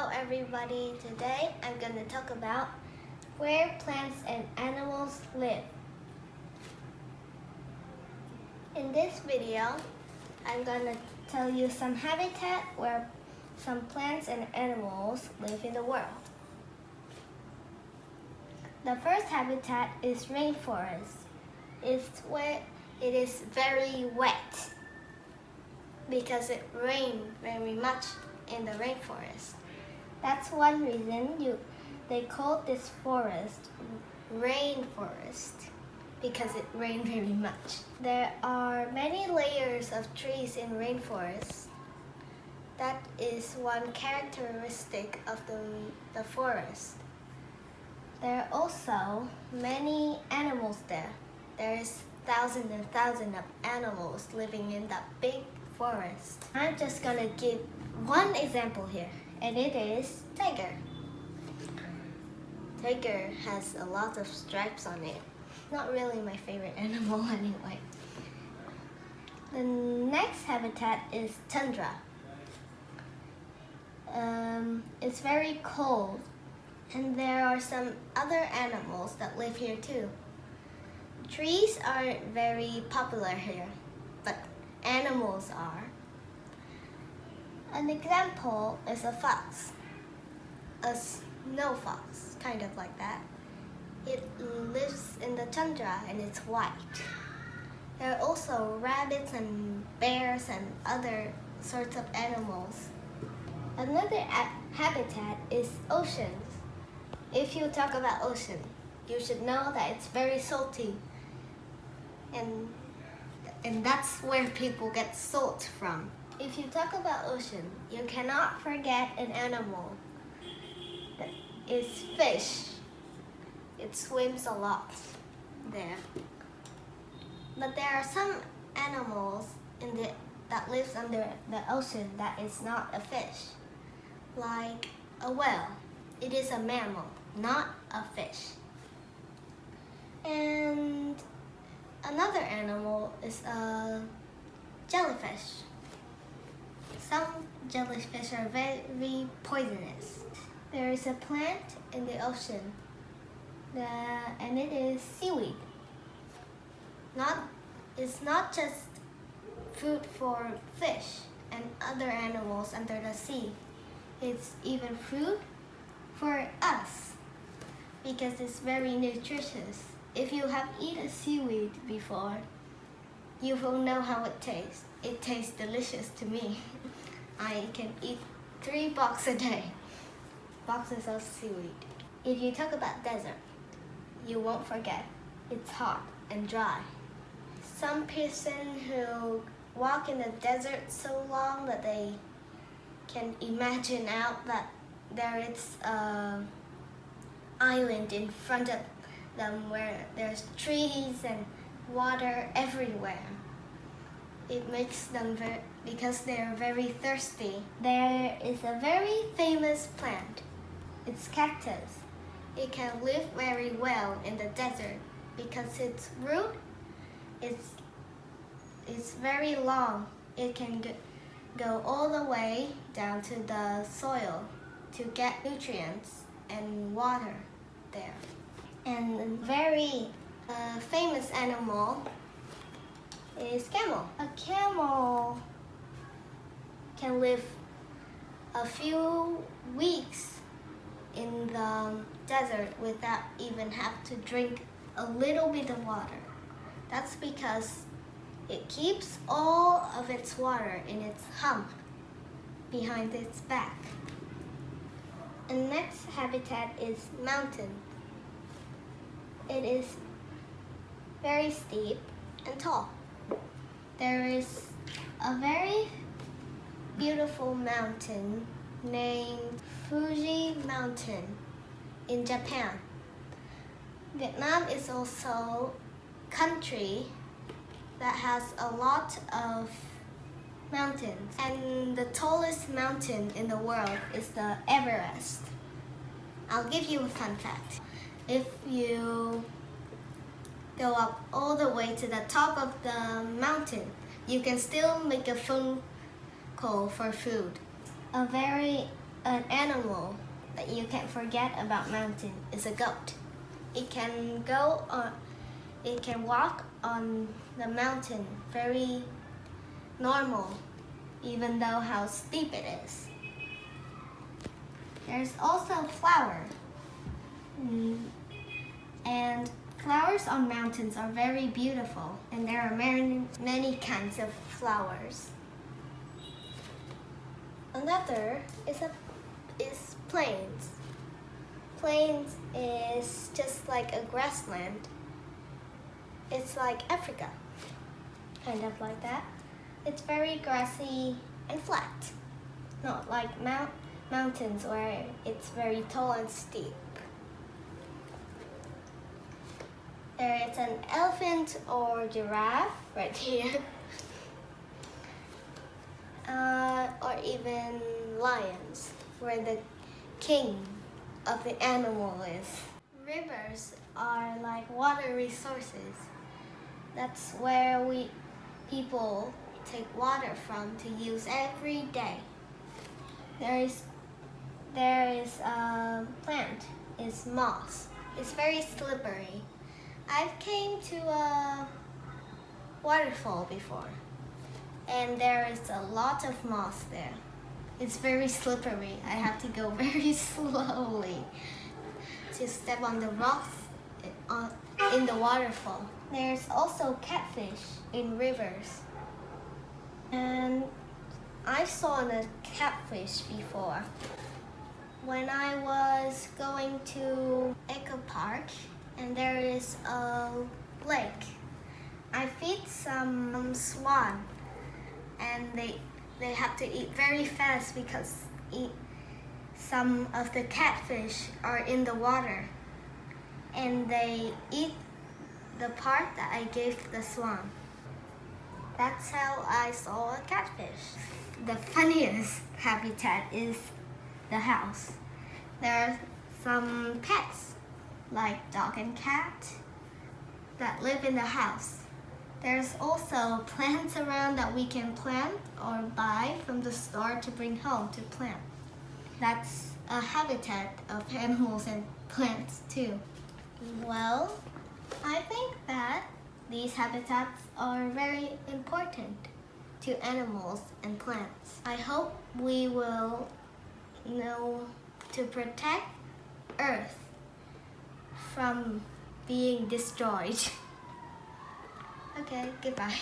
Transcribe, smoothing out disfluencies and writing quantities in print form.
Hello everybody, today I'm going to talk about where plants and animals live. In this video, I'm going to tell you some habitat where some plants and animals live in the world. The first habitat is rainforest. It's where it is very wet because it rained very much in the rainforest. That's one reason they called this forest rainforest, because it rained very much. There are many layers of trees in rainforest. That is one characteristic of the forest. There are also many animals there. There is thousands and thousands of animals living in that big forest. I'm just gonna give one example here, and it is tiger. Tiger has a lot of stripes on it. Not really my favorite animal anyway. The next habitat is tundra. It's very cold, and there are some other animals that live here too. Trees aren't very popular here, but animals are. An example is a fox, a snow fox, kind of like that. It lives in the tundra and it's white. There are also rabbits and bears and other sorts of animals. Another habitat is oceans. If you talk about ocean, you should know that it's very salty. And that's where people get salt from. If you talk about ocean, you cannot forget an animal. That is fish. It swims a lot there. But there are some animals that lives under the ocean that is not a fish. Like a whale. It is a mammal, not a fish. And another animal is a jellyfish. Some jellyfish are very poisonous. There is a plant in the ocean, and it is seaweed. It's not just food for fish and other animals under the sea. It's even food for us because it's very nutritious. If you have eaten seaweed before, you will know how it tastes. It tastes delicious to me. I can eat 3 boxes a day, boxes of seaweed. If you talk about desert, you won't forget. It's hot and dry. Some person who walk in the desert so long that they can imagine out that there is an island in front of them where there's trees and water everywhere. It makes them because they're very thirsty. There is a very famous plant. It's cactus. It can live very well in the desert because its root is very long. It can go all the way down to the soil to get nutrients and water there. And a very famous animal is camel. A camel can live a few weeks in the desert without even have to drink a little bit of water. That's because it keeps all of its water in its hump behind its back. And next habitat is mountain. It is very steep and tall. There is a very beautiful mountain named Fuji Mountain in Japan. Vietnam is also a country that has a lot of mountains. And the tallest mountain in the world is the Everest. I'll give you a fun fact. If you go up all the way to the top of the mountain, you can still make a phone call for food. A An animal that you can't forget about mountain is a goat. It can walk on the mountain very normal, even though how steep it is. There's also flower. And flowers on mountains are very beautiful, and there are many kinds of flowers. Another is plains. Plains is just like a grassland. It's like Africa, kind of like that. It's very grassy and flat, not like mountains where it's very tall and steep. There is an elephant or giraffe right here. Or even lions, where the king of the animal is. Rivers are like water resources. That's where people take water from to use every day. There is a plant, it's moss. It's very slippery. I've came to a waterfall before, and there is a lot of moss there. It's very slippery. I have to go very slowly to step on the rocks in the waterfall. There's also catfish in rivers. And I saw a catfish before. When I was going to Eco Park, and there is a lake, I feed some swan, and they have to eat very fast because some of the catfish are in the water, and they eat the part that I gave the swan. That's how I saw a catfish. The funniest habitat is the house. There are some pets, like dog and cat, that live in the house. There's also plants around that we can plant or buy from the store to bring home to plant. That's a habitat of animals and plants too. Well, I think that these habitats are very important to animals and plants. I hope we will know to protect Earth from being destroyed. Okay, goodbye.